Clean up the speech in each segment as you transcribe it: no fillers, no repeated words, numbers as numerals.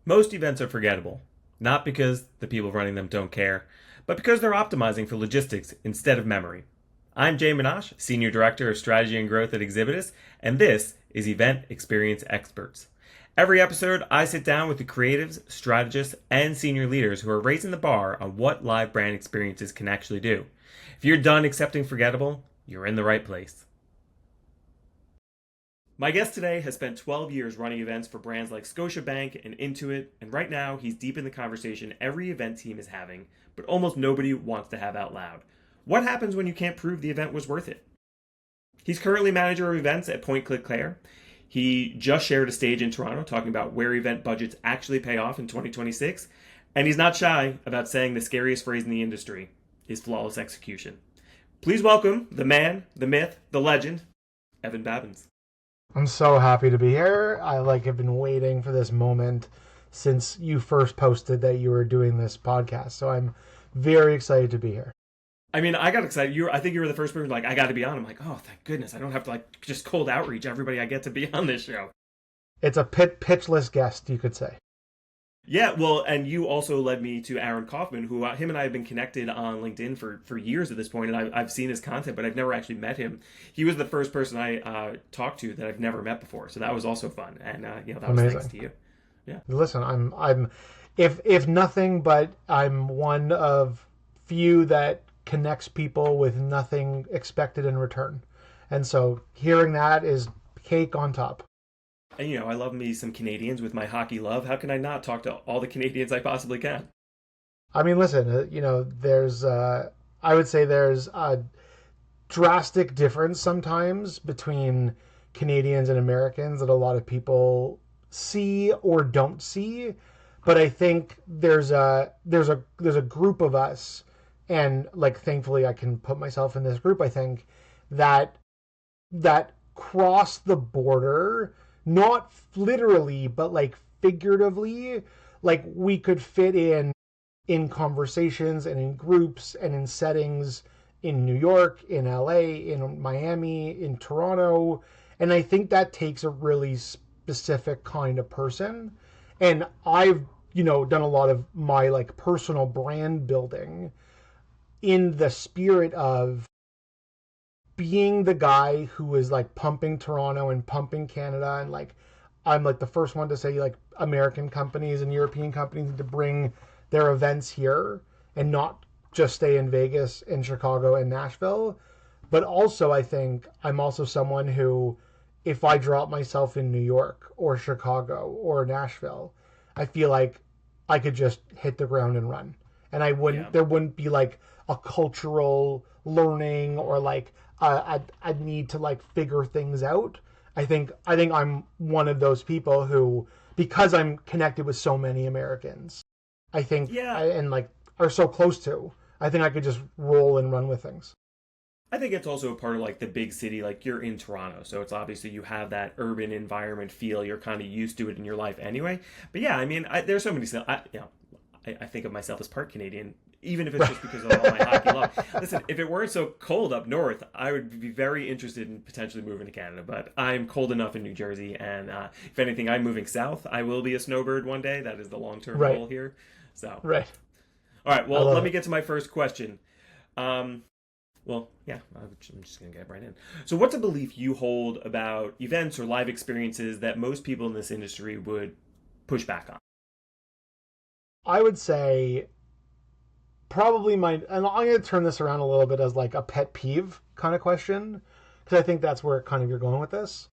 Most events are forgettable, not because the people running them don't care, but because they're optimizing for logistics instead of memory. I'm Jay Minash, Senior Director of Strategy and Growth at Exhibitus, and this is Event Experience Experts. Every episode, I sit down with the creatives, strategists, and senior leaders who are raising the bar on what live brand experiences can actually do. If you're done accepting forgettable, you're in the right place. My guest today has spent 12 years running events for brands like Scotiabank and Intuit, and right now he's deep in the conversation every event team is having, but almost nobody wants to have out loud. What happens when you can't prove the event was worth it? He's currently manager of events at Point Click Claire. He just shared a stage in Toronto talking about where event budgets actually pay off in 2026, and he's not shy about saying the scariest phrase in the industry is flawless execution. Please welcome the man, the myth, the legend, Evan Babbins. I'm so happy to be here. Have been waiting for this moment since you first posted that you were doing this podcast. So I'm very excited to be here. I mean, I got excited. I think you were the first person like, I got to be on. I'm like, oh, thank goodness. I don't have to just cold outreach everybody I get to be on this show. It's a pitchless guest, you could say. Yeah, well, and you also led me to Aaron Kaufman, who him and I have been connected on LinkedIn for years at this point, and I've seen his content, but I've never actually met him. He was the first person I talked to that I've never met before, so that was also fun, and that was amazing. thanks to you. Yeah. Listen, I'm if nothing but I'm one of few that connects people with nothing expected in return, and so hearing that is cake on top. And I love me some Canadians with my hockey love. How can I not talk to all the Canadians I possibly can? I mean, listen, there's I would say there's a drastic difference sometimes between Canadians and Americans that a lot of people see or don't see. But I think there's a group of us, and thankfully I can put myself in this group. I think that cross the border, not literally, but figuratively, we could fit in conversations and in groups and in settings in New York, in LA, in Miami, in Toronto. And I think that takes a really specific kind of person. And I've, done a lot of my personal brand building in the spirit of being the guy who is pumping Toronto and pumping Canada, and I'm the first one to say American companies and European companies need to bring their events here and not just stay in Vegas and Chicago and Nashville. But also I think I'm also someone who, if I drop myself in New York or Chicago or Nashville, I feel like I could just hit the ground and run. And there wouldn't be a cultural learning or I'd need to figure things out. I think I'm one of those people who, because I'm connected with so many Americans, I think are so close to, I think I could just roll and run with things. I think it's also a part of the big city. You're in Toronto, so it's obviously you have that urban environment feel. You're kind of used to it in your life anyway. But yeah, I mean, there's so many. I think of myself as part Canadian, even if it's just because of all my hockey love. Listen, if it weren't so cold up north, I would be very interested in potentially moving to Canada. But I'm cold enough in New Jersey, and if anything, I'm moving south. I will be a snowbird one day. That is the long-term goal here. So right. All right. Well, let me get to my first question. Well, yeah, I'm just going to get right in. So what's a belief you hold about events or live experiences that most people in this industry would push back on? I would say probably and I'm going to turn this around a little bit as a pet peeve kind of question, because I think that's where kind of you're going with this.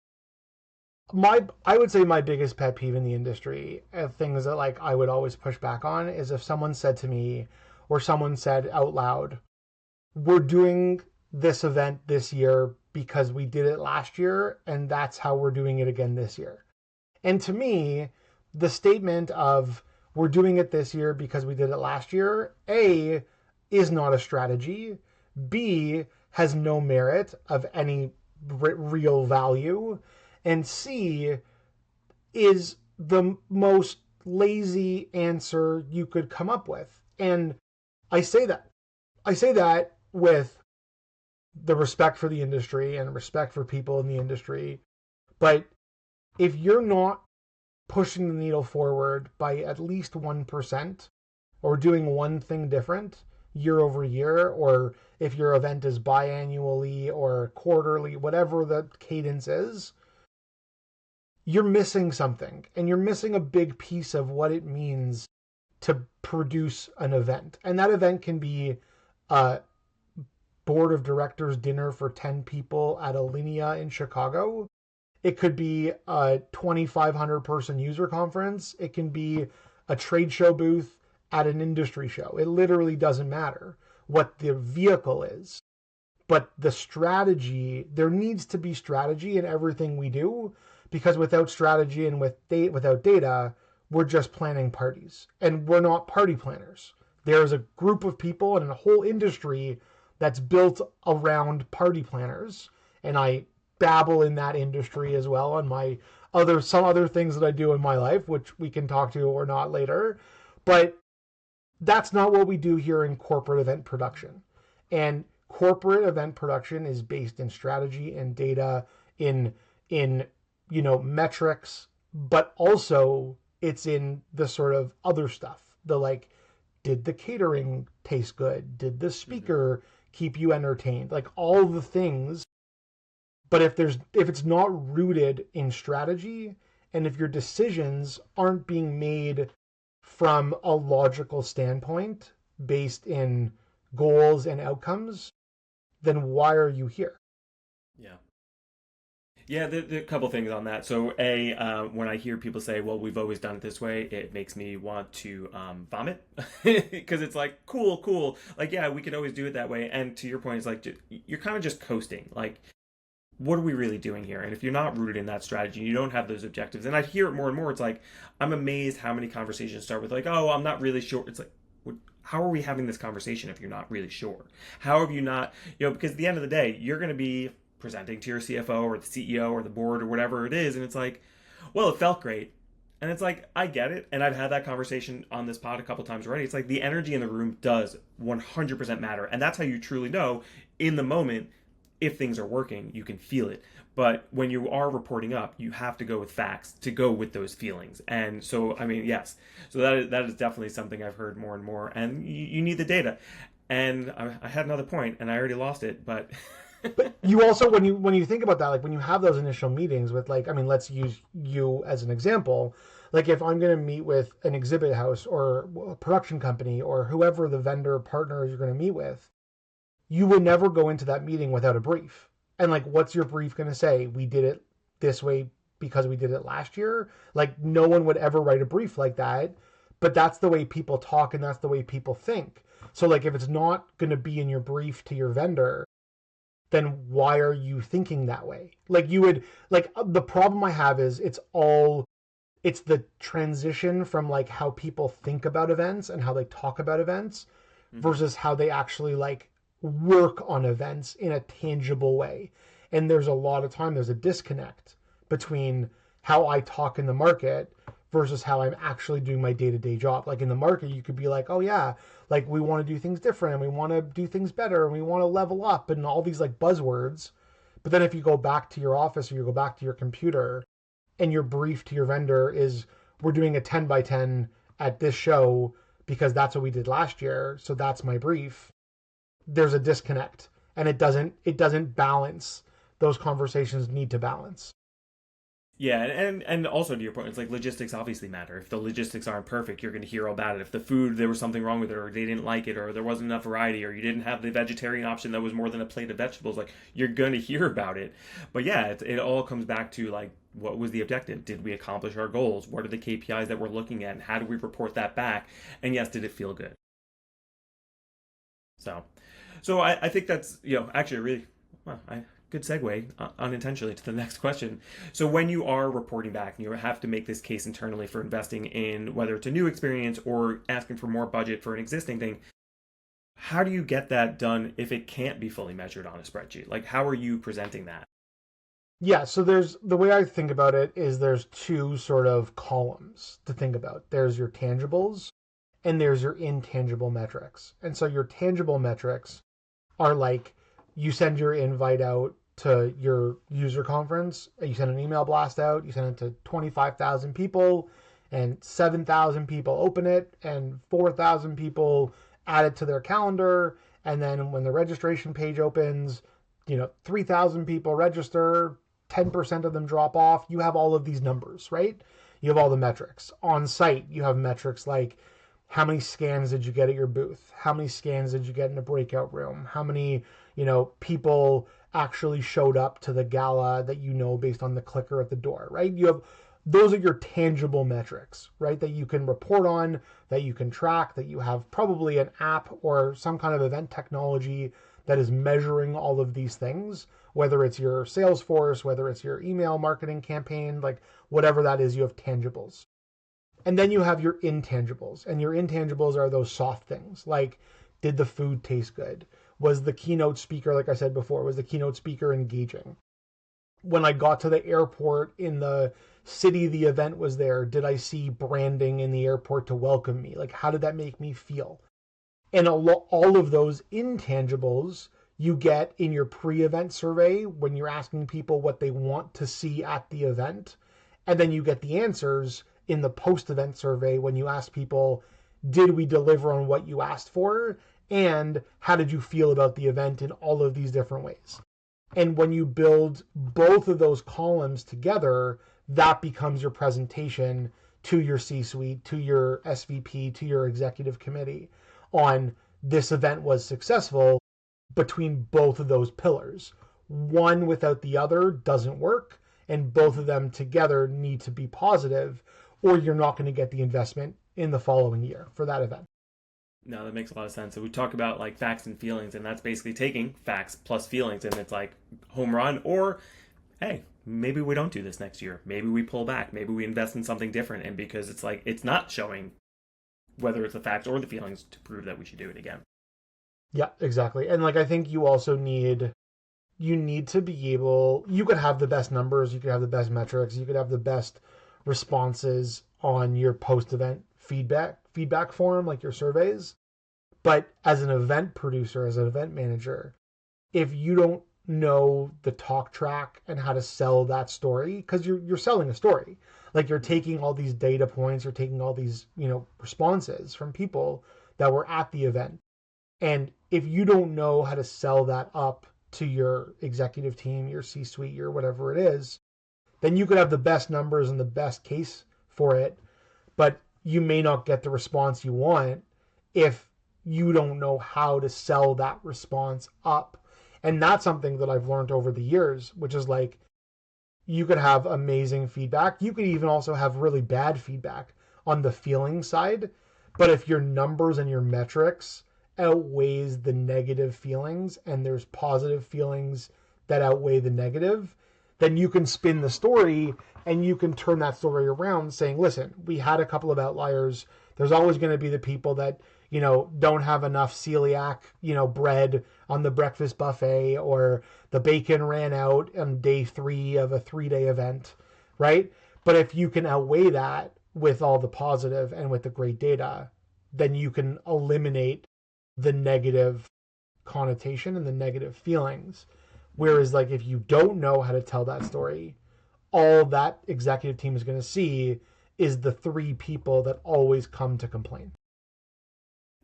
I would say my biggest pet peeve in the industry, things that I would always push back on, is if someone said to me, or someone said out loud, we're doing this event this year because we did it last year, and that's how we're doing it again this year. And to me, the statement of we're doing it this year because we did it last year, A, is not a strategy, B, has no merit of any real value, and C, is the most lazy answer you could come up with. And I say that with the respect for the industry and respect for people in the industry. But if you're not pushing the needle forward by at least 1%, or doing one thing different year over year, or if your event is biannually or quarterly, whatever the cadence is, you're missing something. And you're missing a big piece of what it means to produce an event. And that event can be a board of directors dinner for 10 people at Alinea in Chicago. It could be a 2,500 person user conference. It can be a trade show booth at an industry show. It literally doesn't matter what the vehicle is. But the strategy, there needs to be strategy in everything we do, because without strategy and without data, we're just planning parties. And we're not party planners. There's a group of people and a whole industry that's built around party planners. And I dabble in that industry as well on some other things that I do in my life, which we can talk to or not later. But that's not what we do here in corporate event production. And corporate event production is based in strategy and data, in metrics, but also it's in the sort of other stuff. The like, did the catering taste good? Did the speaker keep you entertained? Like all the things. But if it's not rooted in strategy, and if your decisions aren't being made from a logical standpoint based in goals and outcomes, then why are you here? Yeah. Yeah, there are a couple things on that. So, when I hear people say, "Well, we've always done it this way," it makes me want to vomit because it's like, cool. Like, yeah, we could always do it that way. And to your point, it's like you're kind of just coasting. Like, what are we really doing here? And if you're not rooted in that strategy, you don't have those objectives. And I hear it more and more. It's like, I'm amazed how many conversations start with like, "Oh, I'm not really sure." It's like, how are we having this conversation if you're not really sure? How have you not, because at the end of the day, you're going to be presenting to your CFO or the CEO or the board or whatever it is. And it's like, well, it felt great. And it's like, I get it. And I've had that conversation on this pod a couple times already. It's like the energy in the room does 100% matter. And that's how you truly know in the moment if things are working, you can feel it. But when you are reporting up, you have to go with facts to go with those feelings. And so, I mean, yes. So that is definitely something I've heard more and more. And you need the data. And I had another point, and I already lost it, but... But you also, when you think about that, like when you have those initial meetings with, like, I mean, let's use you as an example. Like if I'm going to meet with an exhibit house or a production company or whoever the vendor partner you're going to meet with, you would never go into that meeting without a brief. And like, what's your brief going to say? We did it this way because we did it last year. Like no one would ever write a brief like that, but that's the way people talk and that's the way people think. So like if it's not going to be in your brief to your vendor, then why are you thinking that way? Like you would, like the problem I have is it's the transition from like how people think about events and how they talk about events versus how they actually like work on events in a tangible way. And there's a disconnect between how I talk in the market versus how I'm actually doing my day-to-day job. Like in the market, you could be like, oh yeah, like we want to do things different and we want to do things better and we want to level up and all these like buzzwords. But then if you go back to your office or you go back to your computer and your brief to your vendor is, we're doing a 10 by 10 at this show because that's what we did last year. So that's my brief. There's a disconnect and it doesn't balance. Those conversations need to balance. Yeah, and also to your point, it's like logistics obviously matter. If the logistics aren't perfect, you're going to hear all about it. If the food, there was something wrong with it, or they didn't like it, or there wasn't enough variety, or you didn't have the vegetarian option that was more than a plate of vegetables, like you're going to hear about it. But yeah, it all comes back to like, what was the objective? Did we accomplish our goals? What are the KPIs that we're looking at? And how do we report that back? And yes, did it feel good? So I think that's, actually really, well, good segue unintentionally to the next question. So when you are reporting back and you have to make this case internally for investing in whether it's a new experience or asking for more budget for an existing thing, how do you get that done if it can't be fully measured on a spreadsheet? Like how are you presenting that? Yeah, so the way I think about it is there's two sort of columns to think about. There's your tangibles and there's your intangible metrics. And so your tangible metrics are like, you send your invite out to your user conference. You send an email blast out, you send it to 25,000 people, and 7,000 people open it, and 4,000 people add it to their calendar. And then when the registration page opens, 3,000 people register, 10% of them drop off. You have all of these numbers, right? You have all the metrics. On site, you have metrics like how many scans did you get at your booth? How many scans did you get in a breakout room? How many, people actually showed up to the gala that based on the clicker at the door, right? Those are your tangible metrics, right? That you can report on, that you can track, that you have probably an app or some kind of event technology that is measuring all of these things, whether it's your Salesforce, whether it's your email marketing campaign, like whatever that is, you have tangibles. And then you have your intangibles, and your intangibles are those soft things, like did the food taste good? Was the keynote speaker, like I said before, was the keynote speaker engaging? When I got to the airport in the city the event was there, did I see branding in the airport to welcome me? Like, how did that make me feel? And all of those intangibles you get in your pre-event survey when you're asking people what they want to see at the event. And then you get the answers in the post-event survey when you ask people, did we deliver on what you asked for? And how did you feel about the event in all of these different ways? And when you build both of those columns together, that becomes your presentation to your C-suite, to your SVP, to your executive committee on this event was successful between both of those pillars. One without the other doesn't work, and both of them together need to be positive, or you're not going to get the investment in the following year for that event. No, that makes a lot of sense. So we talk about like facts and feelings, and that's basically taking facts plus feelings, and it's like home run, or hey, maybe we don't do this next year. Maybe we pull back. Maybe we invest in something different. And because it's like it's not showing whether it's the facts or the feelings to prove that we should do it again. Yeah, exactly. And like I think you also need to be able, you could have the best numbers, you could have the best metrics, you could have the best responses on your post-event feedback form, like your surveys. But as an event producer, as an event manager, if you don't know the talk track and how to sell that story, because you're selling a story, like you're taking all these data points, you're taking all these responses from people that were at the event, and if you don't know how to sell that up to your executive team, your C-suite, your whatever it is, then you could have the best numbers and the best case for it, but you may not get the response you want if you don't know how to sell that response up. And that's something that I've learned over the years, which is like, you could have amazing feedback. You could even also have really bad feedback on the feeling side. But if your numbers and your metrics outweighs the negative feelings and there's positive feelings that outweigh the negative, then you can spin the story and you can turn that story around saying, listen, we had a couple of outliers. There's always going to be the people that, don't have enough celiac, bread on the breakfast buffet, or the bacon ran out on day 3 of a 3-day event, right? But if you can outweigh that with all the positive and with the great data, then you can eliminate the negative connotation and the negative feelings. Whereas like if you don't know how to tell that story, all that executive team is going to see is the 3 people that always come to complain.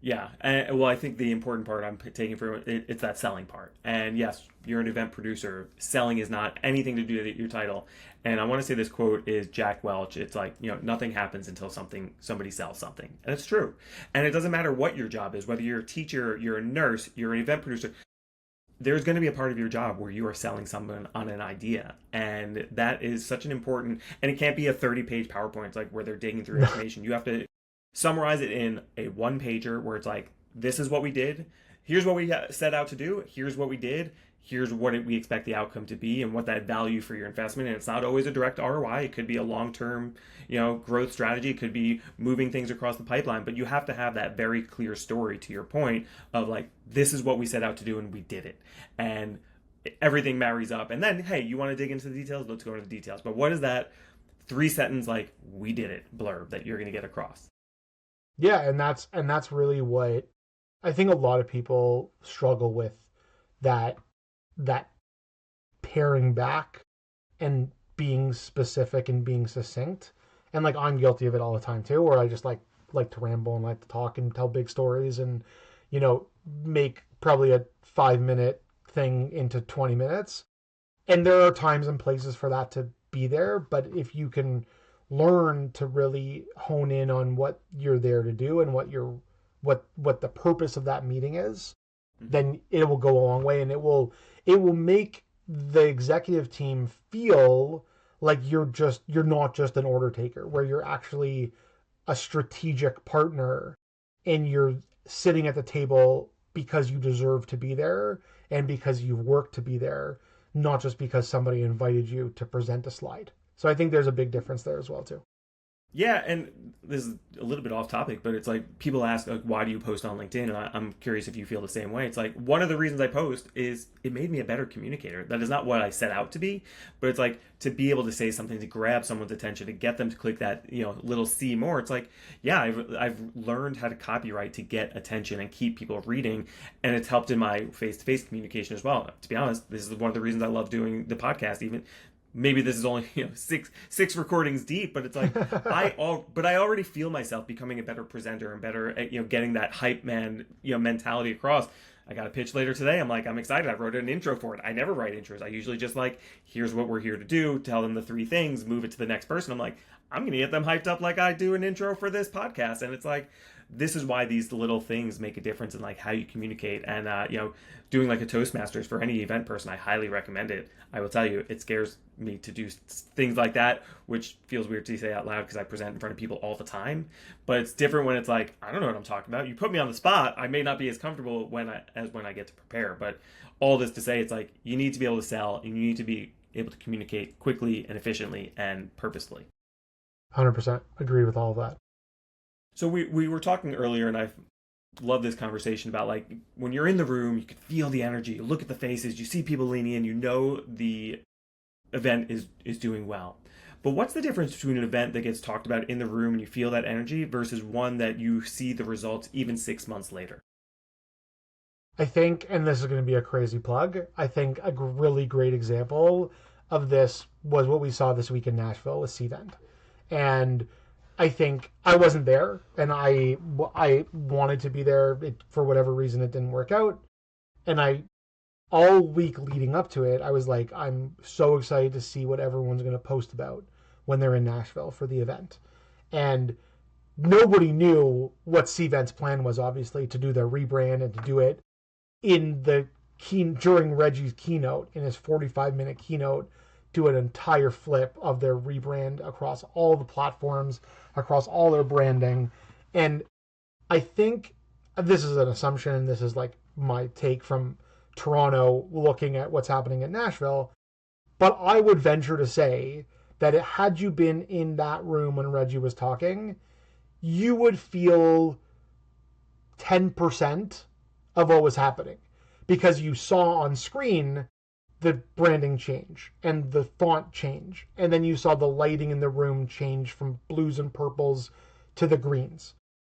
Yeah, well, I think the important part I'm taking from it's that selling part. And yes, you're an event producer. Selling is not anything to do with your title. And I want to say this quote is Jack Welch. It's like, nothing happens until somebody sells something. And it's true. And it doesn't matter what your job is, whether you're a teacher, you're a nurse, you're an event producer. There's going to be a part of your job where you are selling someone on an idea. And that is such an important, and it can't be a 30-page PowerPoint, like where they're digging through information. You have to summarize it in a one-pager where it's like, this is what we did. Here's what we set out to do. Here's what we did. Here's what we expect the outcome to be and what that value for your investment. And it's not always a direct ROI. It could be a long-term, growth strategy. It could be moving things across the pipeline. But you have to have that very clear story, to your point, of like, this is what we set out to do and we did it. And everything marries up. And then, hey, you want to dig into the details? Let's go into the details. But what is that 3-sentence, like, we did it blurb that you're going to get across? Yeah, and that's really what I think a lot of people struggle with, that paring back and being specific and being succinct. And like I'm guilty of it all the time too, where I just like to ramble and like to talk and tell big stories and make probably a 5 minute thing into 20 minutes. And there are times and places for that to be there, but if you can learn to really hone in on what you're there to do and what the purpose of that meeting is, then it will go a long way, and it will make the executive team feel like you're not just an order taker, where you're actually a strategic partner and you're sitting at the table because you deserve to be there and because you've worked to be there, not just because somebody invited you to present a slide. So I think there's a big difference there as well too. Yeah, and this is a little bit off topic, but it's like people ask, like, why do you post on LinkedIn? And I'm curious if you feel the same way. It's like one of the reasons I post is it made me a better communicator. That is not what I set out to be, but it's like to be able to say something to grab someone's attention, to get them to click that little see more. It's like, yeah, I've learned how to copyright to get attention and keep people reading, and it's helped in my face-to-face communication as well. To be honest, this is one of the reasons I love doing the podcast. Even maybe this is only six recordings deep, but it's like I already feel myself becoming a better presenter and better at getting that hype man mentality across. I got a pitch later today. I'm excited. I wrote an intro for it. I never write intros. I usually just here's what we're here to do, tell them the 3 things, move it to the next person. I'm gonna get them hyped up like I do an intro for this podcast. And it's like, this is why these little things make a difference in how you communicate. And doing a Toastmasters for any event person, I highly recommend it. I will tell you, it scares me to do things like that, which feels weird to say out loud because I present in front of people all the time. But it's different when it's I don't know what I'm talking about. You put me on the spot. I may not be as comfortable as when I get to prepare. But all this to say, it's you need to be able to sell, and you need to be able to communicate quickly and efficiently and purposefully. 100% agree with all of that. So we were talking earlier, and I love this conversation about when you're in the room, you can feel the energy, you look at the faces, you see people leaning in, the event is doing well. But what's the difference between an event that gets talked about in the room and you feel that energy versus one that you see the results even 6 months later? I think, and this is going to be a crazy plug, I think a really great example of this was what we saw this week in Nashville with Cvent. And I think I wasn't there, and I wanted to be there. For whatever reason, it didn't work out. And all week leading up to it, I was like, I'm so excited to see what everyone's going to post about when they're in Nashville for the event. And nobody knew what Cvent's plan was, obviously, to do their rebrand and to do it during Reggie's keynote, in his 45-minute keynote, do an entire flip of their rebrand across all the platforms, across all their branding. And I think this is an assumption. This is my take from Toronto looking at what's happening in Nashville. But I would venture to say that had you been in that room when Reggie was talking, you would feel 10% of what was happening, because you saw on screen the branding change and the font change, and then you saw the lighting in the room change from blues and purples to the greens.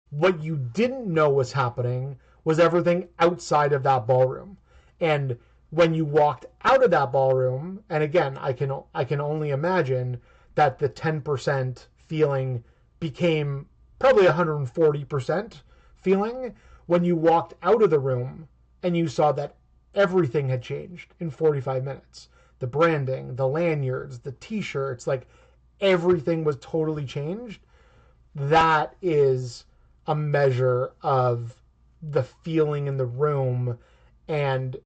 What you didn't know was happening was everything outside of that ballroom. And when you walked out of that ballroom, and again, I can only imagine that the 10% feeling became probably 140% feeling when you walked out of the room and you saw that everything had changed in 45 minutes. The branding, the lanyards, the t-shirts, everything was totally changed. That is a measure of the feeling in the room and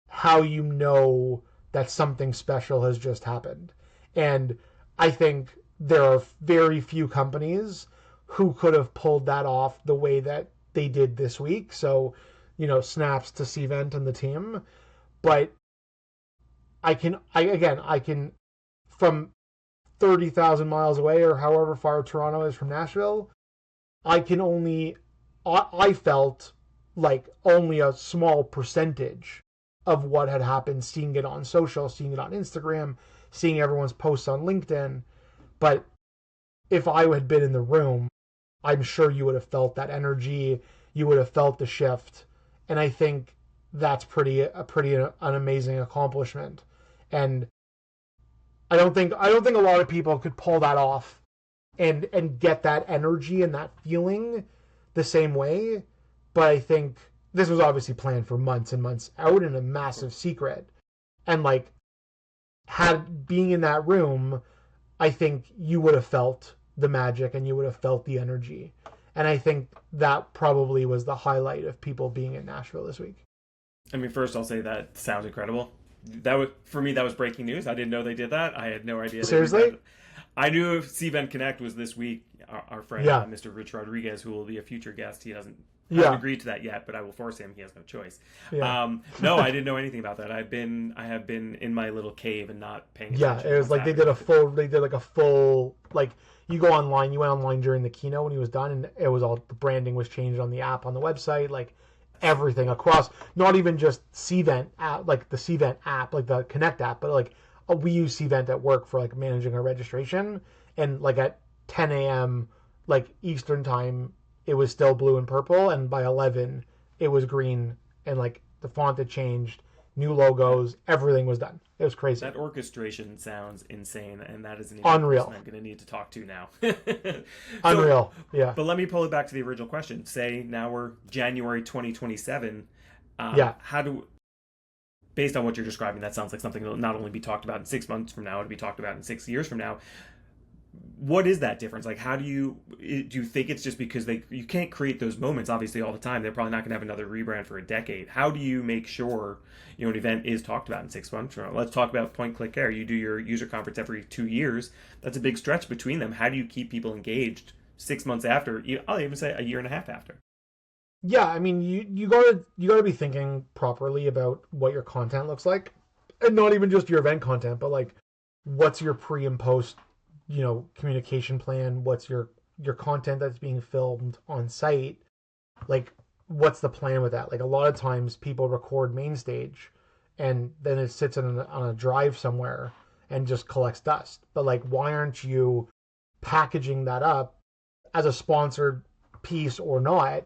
how you know that something special has just happened. And I think there are very few companies who could have pulled that off the way that they did this week. So, snaps to Cvent and the team. But I can, from 30,000 miles away or however far Toronto is from Nashville, I felt like only a small percentage of what had happened, seeing it on social, seeing it on Instagram, seeing everyone's posts on LinkedIn. But if I had been in the room, I'm sure you would have felt that energy, you would have felt the shift. And I think that's an amazing accomplishment. And I don't think a lot of people could pull that off and get that energy and that feeling the same way. But I think this was obviously planned for months and months out in a massive secret. And like had being in that room, I think you would have felt the magic and you would have felt the energy. And I think that probably was the highlight of people being in Nashville this week. I mean, first I'll say that sounds incredible. That was for me. That was breaking news. I didn't know they did that. I had no idea. Seriously? I knew Cvent Connect was this week. Our friend Yeah. Mr. Rich Rodriguez, who will be a future guest, he hasn't agreed to that yet, but I will force him. He has no choice. Yeah. No, I didn't know anything about that. I have been in my little cave and not paying Yeah, attention. it was like they did like a full, like you go online, you went online during the keynote when he was done, and it was all, the branding was changed on the app, on the website, like everything across, not even just Cvent app, like the Cvent app, like the Connect app, but like we use Cvent at work for like managing our registration, and like at 10 a.m. like Eastern time, it was still blue and purple, and by 11 it was green, and like the font had changed, new logos, everything was done. It was crazy. That orchestration sounds insane, and that is an Unreal. person I'm going to need to talk to now. Unreal. Yeah. But let me pull it back to the original question. Say now we're January 2027. Yeah. How do, based on what you're describing, that sounds like something that will not only be talked about in 6 months from now, it'll be talked about in 6 years from now. What is that difference? Like, how do you think it's just because you can't create those moments obviously all the time? They're probably not going to have another rebrand for a decade. How do you make sure an event is talked about in 6 months from now? Let's talk about Point Click Care. You do your user conference every 2 years. That's a big stretch between them. How do you keep people engaged 6 months after? I'll even say a year and a half after. Yeah, I mean, you gotta be thinking properly about what your content looks like, and not even just your event content, but like what's your pre and post, communication plan? What's your content that's being filmed on site? Like, what's the plan with that? Like, a lot of times people record main stage, and then it sits on a drive somewhere and just collects dust. But like, why aren't you packaging that up as a sponsored piece or not?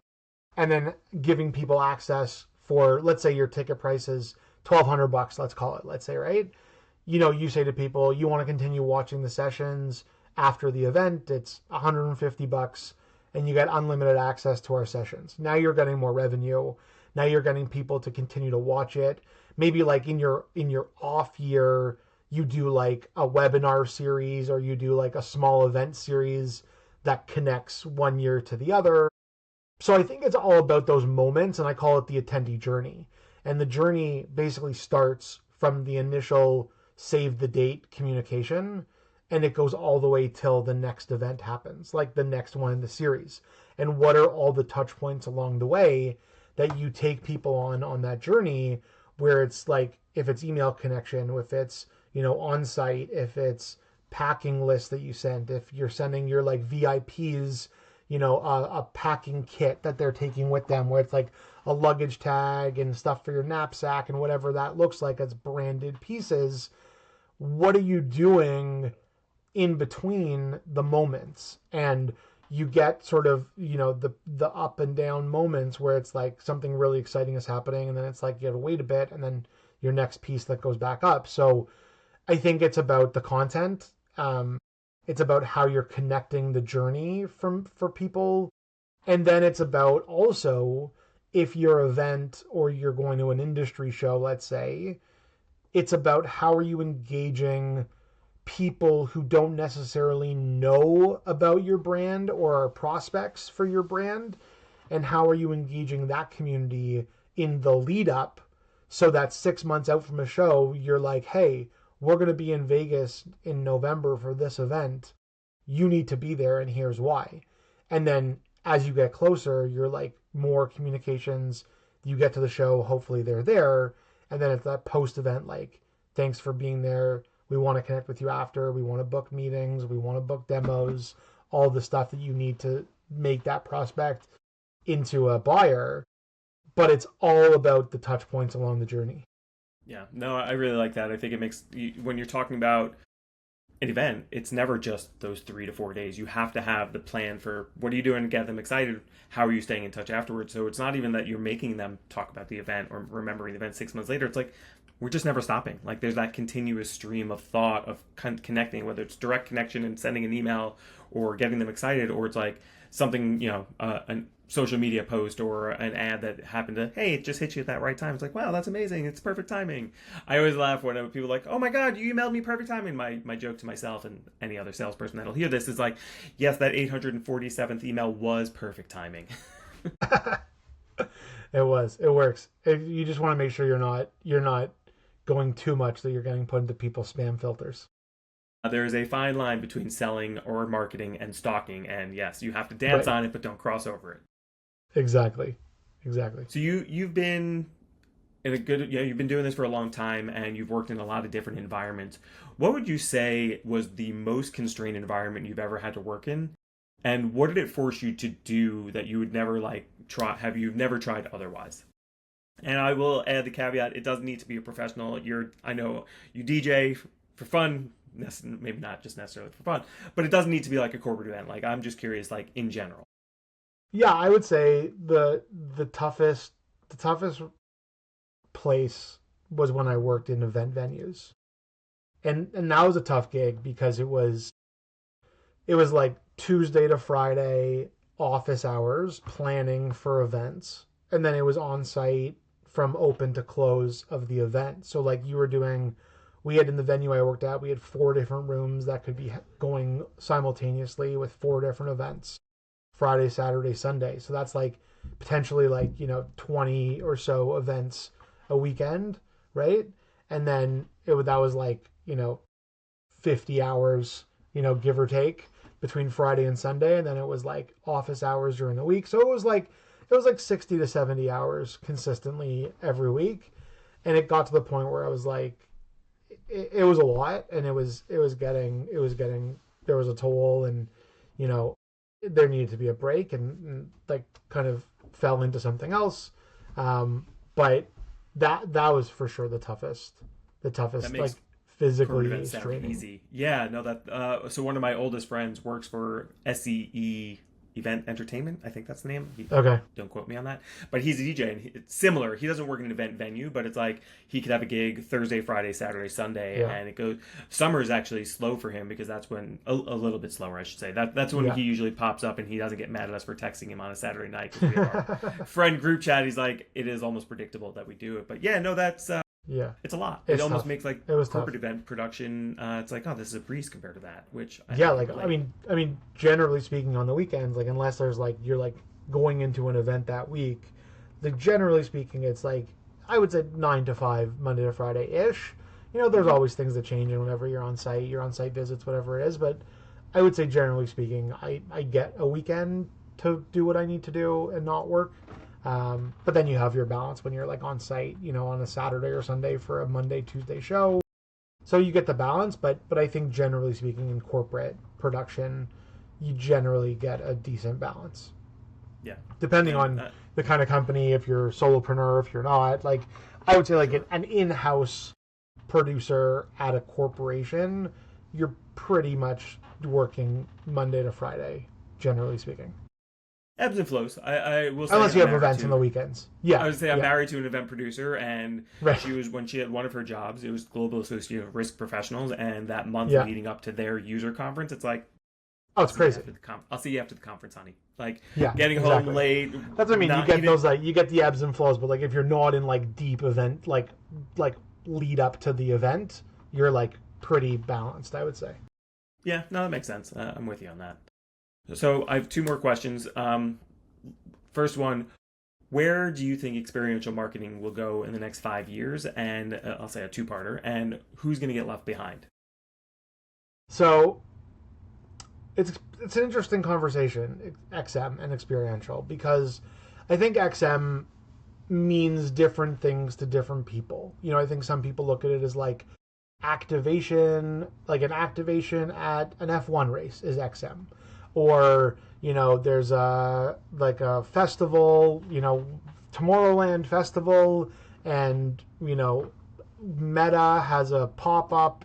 And then giving people access for, let's say your ticket price is $1,200, let's call it, let's say, right? You say to people, you want to continue watching the sessions after the event, it's $150, and you get unlimited access to our sessions. Now you're getting more revenue. Now you're getting people to continue to watch it. Maybe like in your off year, you do like a webinar series, or you do like a small event series that connects one year to the other. So I think it's all about those moments, and I call it the attendee journey. And the journey basically starts from the initial save the date communication, and it goes all the way till the next event happens, like the next one in the series. And what are all the touch points along the way that you take people on that journey, where it's like, if it's email connection, if it's, on site, if it's packing list that you sent, if you're sending your like VIPs, a packing kit that they're taking with them, where it's like a luggage tag and stuff for your knapsack and whatever that looks like as branded pieces. What are you doing in between the moments? And you get sort of, the up and down moments where it's like something really exciting is happening, and then it's like you have to wait a bit, and then your next piece that goes back up. So I think it's about the content. It's about how you're connecting the journey for people. And then it's about also, if your event or you're going to an industry show, let's say, it's about how are you engaging people who don't necessarily know about your brand or are prospects for your brand, and how are you engaging that community in the lead up, so that 6 months out from a show, you're like, hey, we're going to be in Vegas in November for this event. You need to be there, and here's why. And then as you get closer, you're like, more communications. You get to the show, hopefully they're there. And then it's that post-event, like, thanks for being there. We want to connect with you after. We want to book meetings. We want to book demos. All the stuff that you need to make that prospect into a buyer. But it's all about the touch points along the journey. Yeah, no, I really like that. I think it makes, when you're talking about an event, it's never just those 3 to 4 days. You have to have the plan for what are you doing to get them excited? How are you staying in touch afterwards? So it's not even that you're making them talk about the event or remembering the event 6 months later. It's like, we're just never stopping. Like there's that continuous stream of thought of connecting, whether it's direct connection and sending an email or getting them excited, or it's like something, a social media post or an ad that happened to, hey, it just hit you at that right time. It's like, wow, that's amazing. It's perfect timing. I always laugh when people are like, oh my God, you emailed me perfect timing. My joke to myself and any other salesperson that'll hear this is like, yes, that 847th email was perfect timing. It works. You just want to make sure you're not going too much that you're getting put into people's spam filters. There is a fine line between selling or marketing and stalking, and yes, you have to dance Right. on it, but don't cross over it. Exactly. Exactly. So you've been in a good, you've been doing this for a long time, and you've worked in a lot of different environments. What would you say was the most constrained environment you've ever had to work in, and what did it force you to do that you would never you've never tried otherwise? And I will add the caveat: it doesn't need to be a professional. I know you DJ for fun, maybe not just necessarily for fun, but it doesn't need to be like a corporate event. Like I'm just curious, like in general. Yeah, I would say the toughest place was when I worked in event venues. And that was a tough gig because it was like Tuesday to Friday office hours planning for events, and then it was on site from open to close of the event. So like we had in the venue I worked at, we had 4 different rooms that could be going simultaneously with 4 different events, Friday, Saturday, Sunday. So that's like potentially like 20 or so events a weekend, right? And then that was like 50 hours, give or take, between Friday and Sunday, and then it was like office hours during the week. So it was like 60 to 70 hours consistently every week, and it got to the point where I was like, it was a lot, and it was getting there was a toll, and there needed to be a break, and like kind of fell into something else. But that was for sure the toughest That like makes corporate physically events sound straining. easy. Yeah, no, that. So one of my oldest friends works for SCE Event Entertainment. I think that's the name. Okay. Don't quote me on that. But he's a DJ, and it's similar. He doesn't work in an event venue, but it's like he could have a gig Thursday, Friday, Saturday, Sunday, Yeah. and it goes. Summer is actually slow for him because that's when a little bit slower, I should say. That's when Yeah. he usually pops up, and he doesn't get mad at us for texting him on a Saturday night because we have our friend group chat. He's like, it is almost predictable that we do it, but yeah, no, that's. Yeah. It's a lot. It's It almost tough. makes like It was corporate tough. event production. It's like, oh, this is a breeze compared to that. Which Yeah, can like relate. I mean, generally speaking, on the weekends, like unless there's like you're like going into an event that week, like generally speaking, it's like I would say 9 to 5, Monday to Friday ish. There's Mhm. always things that change, and whenever you're on site visits, whatever it is. But I would say generally speaking, I get a weekend to do what I need to do and not work. But then you have your balance when you're like on site, on a Saturday or Sunday for a Monday, Tuesday show. So you get the balance, but I think generally speaking in corporate production, you generally get a decent balance. Yeah, Depending no, on the kind of company, if you're a solopreneur, if you're not, like I would say like sure. an in-house producer at a corporation, you're pretty much working Monday to Friday, generally speaking. Ebbs and flows. I will say Unless you I'm have married events on the to. weekends. I Yeah, would say I'm yeah. married to an event producer, and Right. she was when she had one of her jobs. It was Global Associate of Risk Professionals, and that month Yeah. leading up to their user conference, it's like Oh, I'll it's see you crazy. after I'll see you after the conference, honey. Like Yeah, getting home exactly. late, That's what I mean. You not get even. those like you get the ebbs and flows, but like if you're not in like deep event like lead up to the event, you're like pretty balanced, I would say. Yeah, no, that makes sense. I'm with you on that. So I have two more questions. First one, where do you think experiential marketing will go in the next 5 years? And I'll say a two-parter. And who's going to get left behind? So it's an interesting conversation, XM and experiential, because I think XM means different things to different people. I think some people look at it as like activation, like an activation at an F1 race is XM. Or, there's a festival, Tomorrowland Festival, and, Meta has a pop-up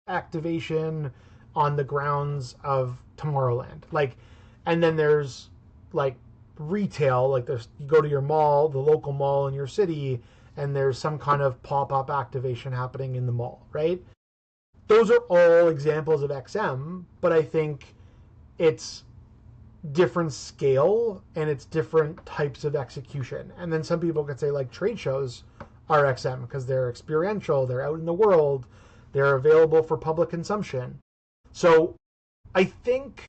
activation on the grounds of Tomorrowland. Like, and then there's like retail, like you go to your mall, the local mall in your city, and there's some kind of pop-up activation happening in the mall, right? Those are all examples of XM, but I think it's different scale and it's different types of execution. And then some people could say like trade shows are XM because they're experiential, they're out in the world, they're available for public consumption. So I think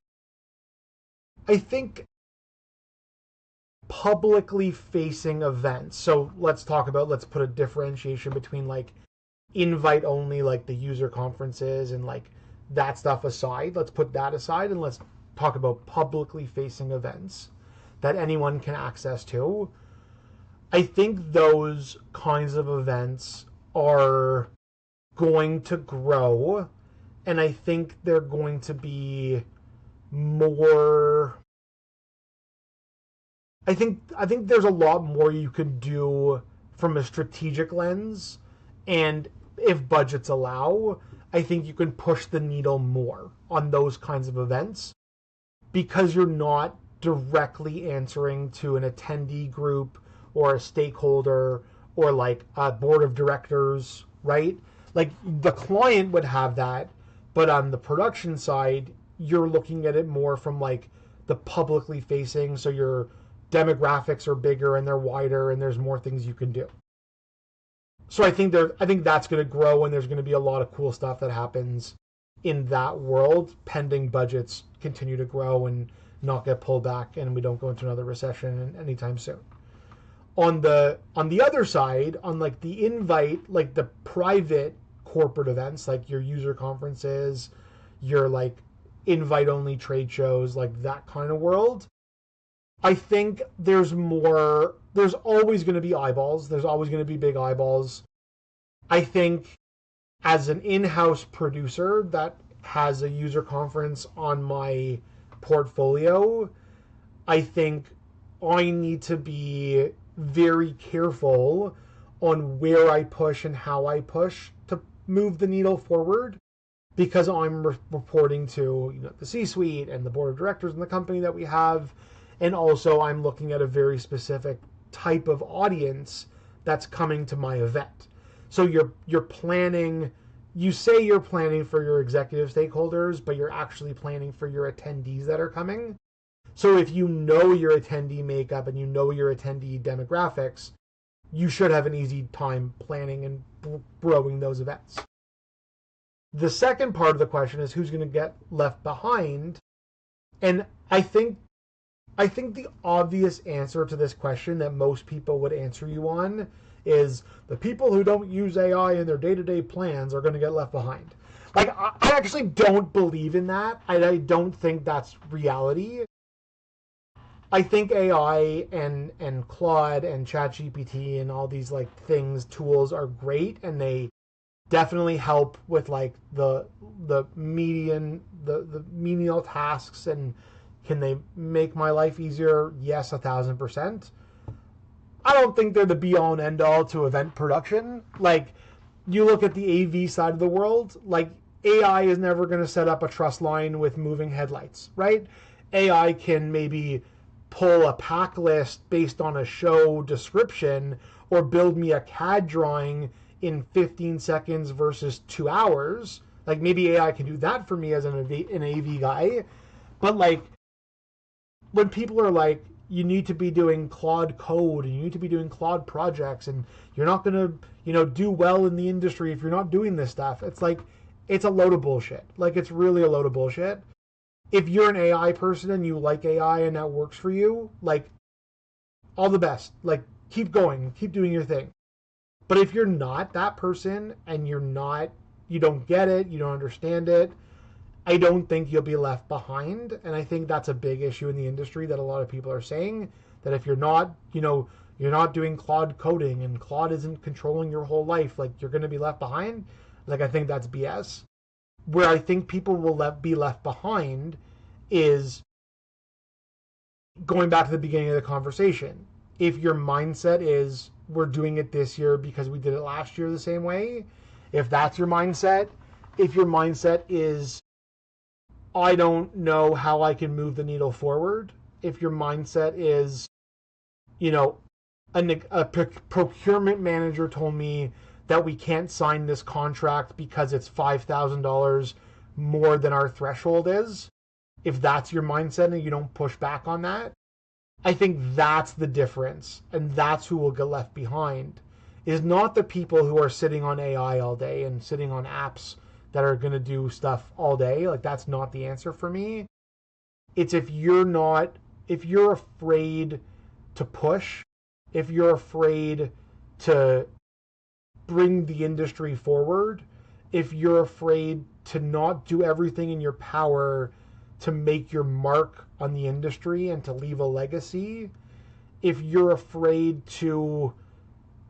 publicly facing events. So let's put a differentiation between like invite only, like the user conferences and like that stuff aside. Let's put that aside and let's talk about publicly facing events that anyone can access to. I think those kinds of events are going to grow, and I think they're going to be more. I think there's a lot more you could do from a strategic lens, and if budgets allow, I think you can push the needle more on those kinds of events because you're not directly answering to an attendee group or a stakeholder or like a board of directors, right? Like the client would have that, but on the production side, you're looking at it more from like the publicly facing, so your demographics are bigger and they're wider and there's more things you can do. So I think that's going to grow, and there's going to be a lot of cool stuff that happens in that world, pending budgets continue to grow and not get pulled back, and we don't go into another recession anytime soon. On the other side, on like the invite, like the private corporate events, like your user conferences, your like invite only trade shows, like that kind of world, I think there's always going to be eyeballs. There's always going to be big eyeballs. I think as an in-house producer that has a user conference on my portfolio, I think I need to be very careful on where I push and how I push to move the needle forward, because I'm reporting to the C-suite and the board of directors in the company that we have. And also I'm looking at a very specific type of audience that's coming to my event. So you're planning, you say you're planning for your executive stakeholders, but you're actually planning for your attendees that are coming. So if you know your attendee makeup and you know your attendee demographics, you should have an easy time planning and growing those events. The second part of the question is who's going to get left behind. And I think the obvious answer to this question that most people would answer you on is the people who don't use AI in their day-to-day plans are going to get left behind. Like, I actually don't believe in that. I don't think that's reality. I think AI and Claude and ChatGPT and all these like tools are great, and they definitely help with like the menial tasks. And can they make my life easier? Yes, 1,000%. I don't think they're the be-all and end-all to event production. Like, you look at the AV side of the world, like, AI is never going to set up a truss line with moving headlights, right? AI can maybe pull a pack list based on a show description or build me a CAD drawing in 15 seconds versus 2 hours. Like, maybe AI can do that for me as an AV guy. But, like, when people are like, you need to be doing Claude code and you need to be doing Claude projects and you're not going to, do well in the industry if you're not doing this stuff. It's like, it's a load of bullshit. Like, it's really a load of bullshit. If you're an AI person and you like AI and that works for you, like, all the best. Like, keep going, keep doing your thing. But if you're not that person and you don't get it, you don't understand it, I don't think you'll be left behind. And I think that's a big issue in the industry that a lot of people are saying, that if you're not, you're not doing Claude coding and Claude isn't controlling your whole life, like, you're going to be left behind. Like, I think that's BS. Where I think people will be left behind is going back to the beginning of the conversation. If your mindset is, we're doing it this year because we did it last year the same way, if that's your mindset, if your mindset is, I don't know how I can move the needle forward, if your mindset is, a procurement manager told me that we can't sign this contract because it's $5,000 more than our threshold is. If that's your mindset and you don't push back on that, I think that's the difference, and that's who will get left behind. Is not the people who are sitting on AI all day and sitting on apps that are going to do stuff all day. Like, that's not the answer for me. It's if you're afraid to push, if you're afraid to bring the industry forward, if you're afraid to not do everything in your power to make your mark on the industry and to leave a legacy, if you're afraid to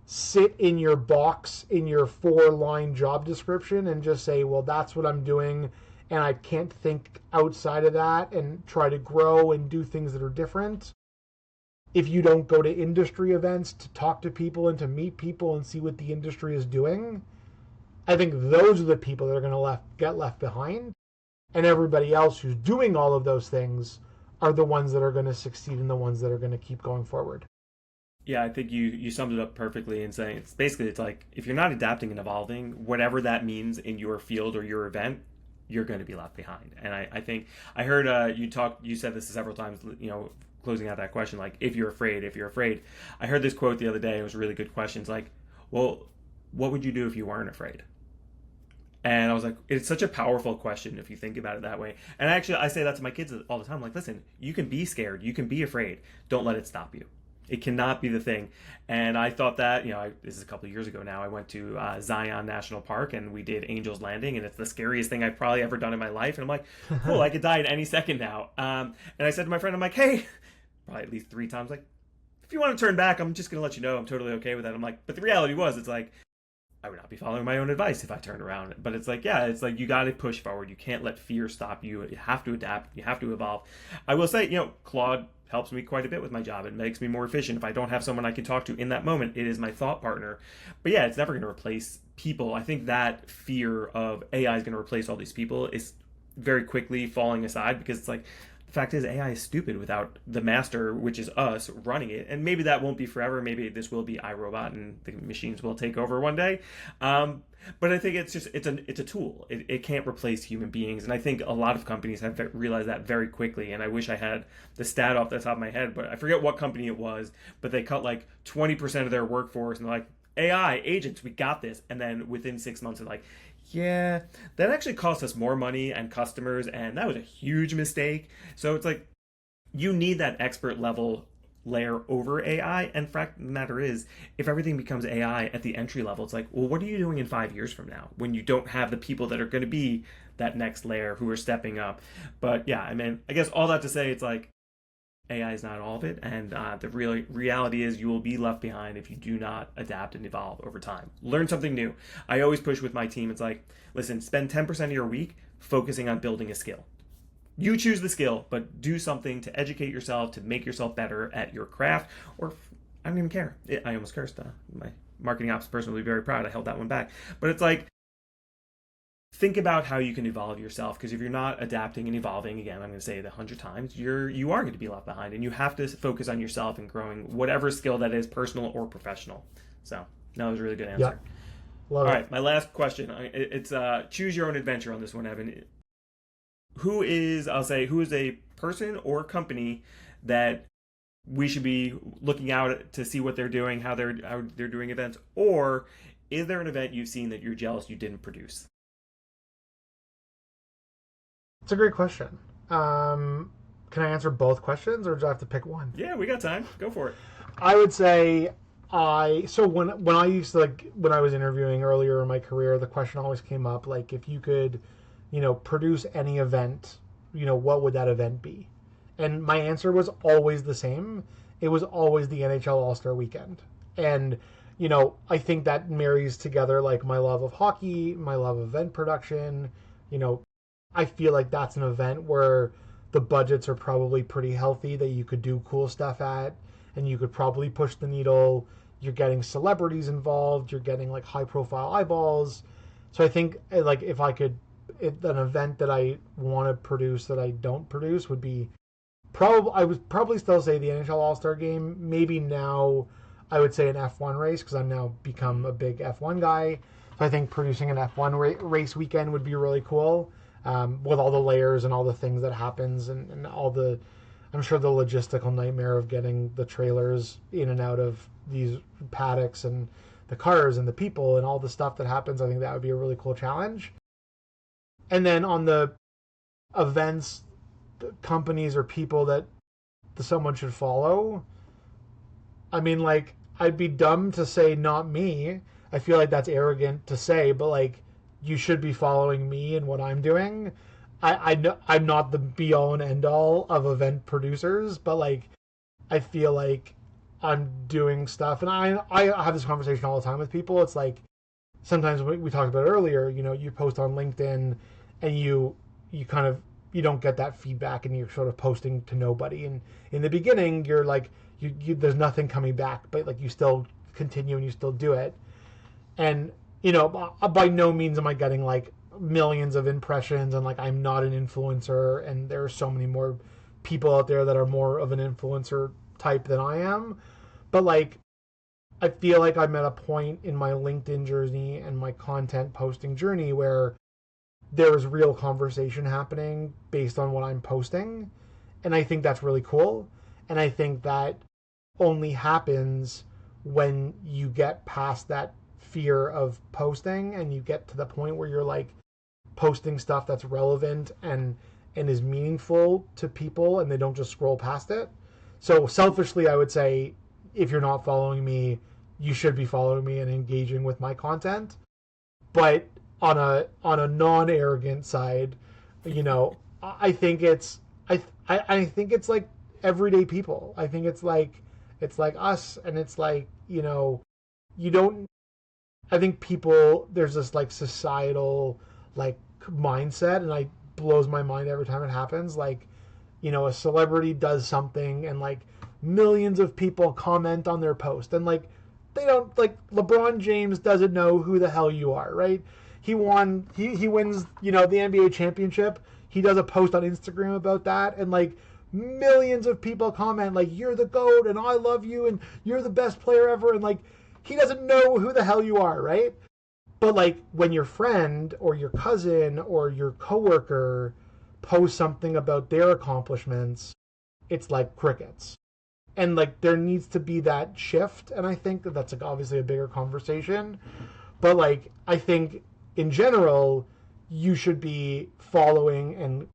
sit in your box in your 4-line job description and just say, well, that's what I'm doing and I can't think outside of that and try to grow and do things that are different. If you don't go to industry events to talk to people and to meet people and see what the industry is doing, I think those are the people that are going to get left behind. And everybody else who's doing all of those things are the ones that are going to succeed and the ones that are going to keep going forward. Yeah, I think you summed it up perfectly in saying it's like if you're not adapting and evolving, whatever that means in your field or your event, you're going to be left behind. And I think I heard you said this several times, closing out that question, like if you're afraid. I heard this quote the other day. It was a really good question. It's like, well, what would you do if you weren't afraid? And I was like, it's such a powerful question if you think about it that way. And actually, I say that to my kids all the time. I'm like, listen, you can be scared, you can be afraid. Don't let it stop you. It cannot be the thing. And I thought that, this is a couple of years ago now. I went to Zion National Park and we did Angel's Landing, and it's the scariest thing I've probably ever done in my life. And I'm like, cool, I could die at any second now. And I said to my friend, I'm like, hey, probably at least 3 times, like, if you want to turn back, I'm just going to let you know I'm totally okay with that. I'm like, but the reality was, it's like, I would not be following my own advice if I turned around. But it's like, yeah, it's like you got to push forward. You can't let fear stop you. You have to adapt. You have to evolve. I will say, Claude helps me quite a bit with my job. It makes me more efficient. If I don't have someone I can talk to in that moment, it is my thought partner. But yeah, it's never going to replace people. I think that fear of AI is going to replace all these people is very quickly falling aside, because it's like, the fact is, AI is stupid without the master, which is us, running it. And maybe that won't be forever. Maybe this will be iRobot and the machines will take over one day. But I think it's a tool. It can't replace human beings. And I think a lot of companies have realized that very quickly. And I wish I had the stat off the top of my head, but I forget what company it was. But they cut like 20% of their workforce, and they're like, AI agents, we got this. And then within 6 months, they're like, yeah, that actually cost us more money and customers, and that was a huge mistake. So it's like you need that expert level layer over AI. And fact of the matter is, if everything becomes AI at the entry level, it's like, well, what are you doing in 5 years from now when you don't have the people that are going to be that next layer who are stepping up? But yeah, I mean, I guess all that to say, it's like AI is not all of it, and the real reality is you will be left behind if you do not adapt and evolve over time. Learn something new. I always push with my team. It's like, listen, spend 10% of your week focusing on building a skill. You choose the skill, but do something to educate yourself, to make yourself better at your craft, or I don't even care. I almost cursed. My marketing ops person will be very proud. I held that one back. But it's like, think about how you can evolve yourself, because if you're not adapting and evolving, again, I'm going to say it 100 times, you are going to be left behind, and you have to focus on yourself and growing whatever skill that is, personal or professional. So that was a really good answer. Yeah, all love right, it. my last question, it's choose your own adventure on this one, Evan. Who is a person or company that we should be looking out to see what they're doing, how they're doing events, or is there an event you've seen that you're jealous you didn't produce? It's a great question. Can I answer both questions, or do I have to pick one? Yeah, we got time. Go for it. I would say when I used to, like, when I was interviewing earlier in my career, the question always came up, like, if you could, produce any event, what would that event be? And my answer was always the same. It was always the NHL All-Star Weekend. And I think that marries together, like, my love of hockey, my love of event production. I feel like that's an event where the budgets are probably pretty healthy, that you could do cool stuff at, and you could probably push the needle. You're getting celebrities involved. You're getting, like, high profile eyeballs. So I think, like, if I could, an event that I want to produce that I don't produce would be I would probably still say the NHL All-Star Game. Maybe now I would say, an F1 race, because I'm now become a big F1 guy. So I think producing an F1 race weekend would be really cool, with all the layers and all the things that happens, and all the, I'm sure the logistical nightmare of getting the trailers in and out of these paddocks and the cars and the people and all the stuff that happens. I think that would be a really cool challenge. And then on the events, companies or people that someone should follow, I mean, like, I'd be dumb to say not me. I feel like that's arrogant to say, but like, you should be following me and what I'm doing. I know I'm not the be all and end all of event producers, but like, I feel like I'm doing stuff, and I have this conversation all the time with people. It's like, sometimes we talked about earlier, you post on LinkedIn, and you kind of, you don't get that feedback, and you're sort of posting to nobody. And in the beginning, you're like, there's nothing coming back, but like, you still continue and you still do it. And by no means am I getting like millions of impressions, and like, I'm not an influencer, and there are so many more people out there that are more of an influencer type than I am. But like, I feel like I'm at a point in my LinkedIn journey and my content posting journey where there's real conversation happening based on what I'm posting. And I think that's really cool. And I think that only happens when you get past that fear of posting, and you get to the point where you're like posting stuff that's relevant and is meaningful to people, and they don't just scroll past it. So selfishly, I would say, if you're not following me, you should be following me and engaging with my content. But on a non-arrogant side, I think I think it's like everyday people. I think it's like us, and it's like, you don't. I think people, there's this like societal like mindset, and it blows my mind every time it happens. Like, a celebrity does something, and like millions of people comment on their post, and like, they don't, like, LeBron James doesn't know who the hell you are, right? He wins, the NBA championship. He does a post on Instagram about that, and like, millions of people comment like, you're the GOAT, and I love you, and you're the best player ever, and like, he doesn't know who the hell you are, right? But like, when your friend or your cousin or your coworker posts something about their accomplishments, it's like crickets. And like, there needs to be that shift, and I think that's like obviously a bigger conversation. But like, I think in general, you should be following and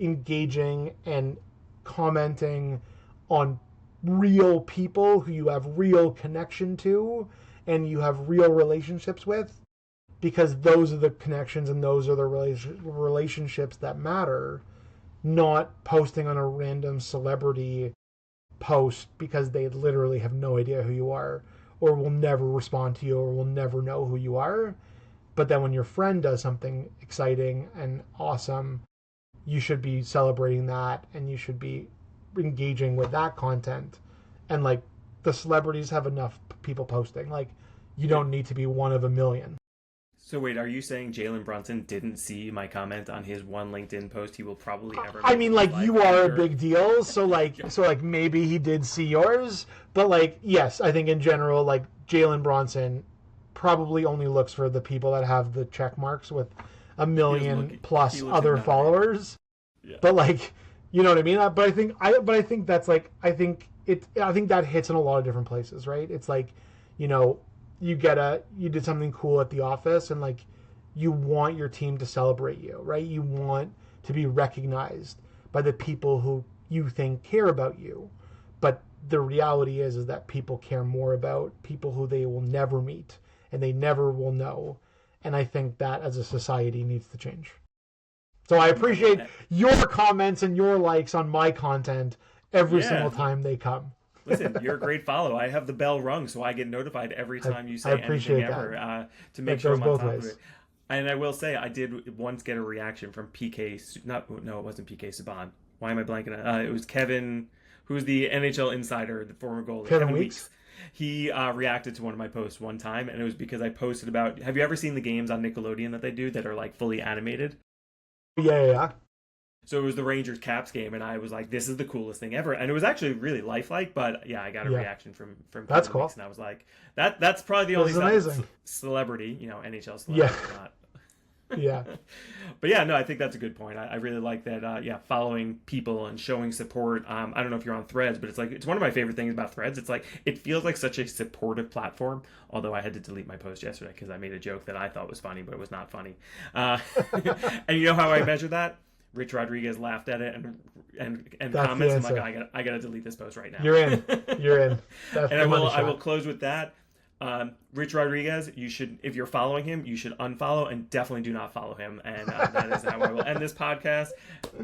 engaging and commenting on real people who you have real connection to and you have real relationships with, because those are the connections and those are the relationships that matter. Not posting on a random celebrity post because they literally have no idea who you are, or will never respond to you, or will never know who you are. But then when your friend does something exciting and awesome, you should be celebrating that, and you should be engaging with that content. And like, the celebrities have enough people posting. Like, you don't need to be one of a million. So wait, are you saying Jalen Brunson didn't see my comment on his one LinkedIn post he will probably ever make? I mean, like, you are a big deal, so like, Yeah. maybe he did see yours, but like, yes, I think in general, like, Jalen Bronson probably only looks for the people that have the check marks with a million plus other followers. Yeah. But like, you know what I mean? But I think that's like, I think that hits in a lot of different places, right? It's like, you did something cool at the office, and like, you want your team to celebrate you, right? You want to be recognized by the people who you think care about you. But the reality is that people care more about people who they will never meet and they never will know. And I think that as a society needs to change. So I appreciate your comments and your likes on my content every single time they come. Listen, you're a great follow. I have the bell rung, so I get notified every time you say anything ever, to make sure I'm on top of it. And I will say, I did once get a reaction from PK. No, it wasn't PK Subban. Why am I blanking? It was Kevin, who's the NHL insider, the former goalie. Kevin Weeks. He reacted to one of my posts one time, and it was because I posted about. Have you ever seen the games on Nickelodeon that they do that are like fully animated? Yeah. So it was the Rangers Caps game, and I was like, "This is the coolest thing ever," and it was actually really lifelike. But yeah, I got a Yeah. reaction from That's Peter cool. Weeks, and I was like, That's probably the This only is amazing. celebrity, NHL Yeah. celebrity, or not. Yeah. But yeah, no, I think that's a good point. I really like that. Yeah, following people and showing support. I don't know if you're on Threads, but it's one of my favorite things about Threads. It's like it feels like such a supportive platform. Although I had to delete my post yesterday because I made a joke that I thought was funny, but it was not funny. And you know how I measure that? Rich Rodriguez laughed at it and That's comments. the I'm like, answer. I gotta delete this post right now. You're in. You're in. That's And the money I will shot. close with that. Rich Rodriguez, you should, if you're following him, you should unfollow and definitely do not follow him. And that is how I will end this podcast.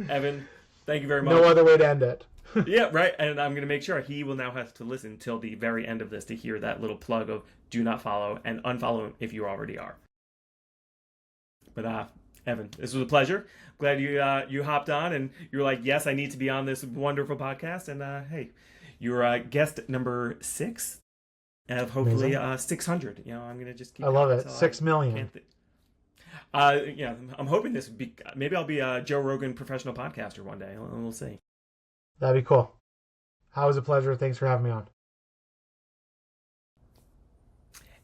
Evan, thank you very much. No other way to end it. Yeah, right. And I'm going to make sure he will now have to listen till the very end of this to hear that little plug of do not follow and unfollow him if you already are. But Evan, this was a pleasure. Glad you hopped on and you were like, yes, I need to be on this wonderful podcast. And hey, you're guest number 6. Of hopefully 600. I'm gonna just keep. I love it. 6 million. Yeah, I'm hoping this would be. Maybe I'll be a Joe Rogan professional podcaster one day. We'll see. That'd be cool. It was a pleasure. Thanks for having me on.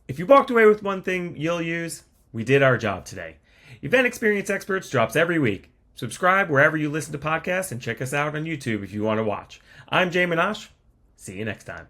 If you walked away with one thing you'll use, we did our job today. Event Experience Experts drops every week. Subscribe wherever you listen to podcasts and check us out on YouTube if you want to watch. I'm Jay Minash. See you next time.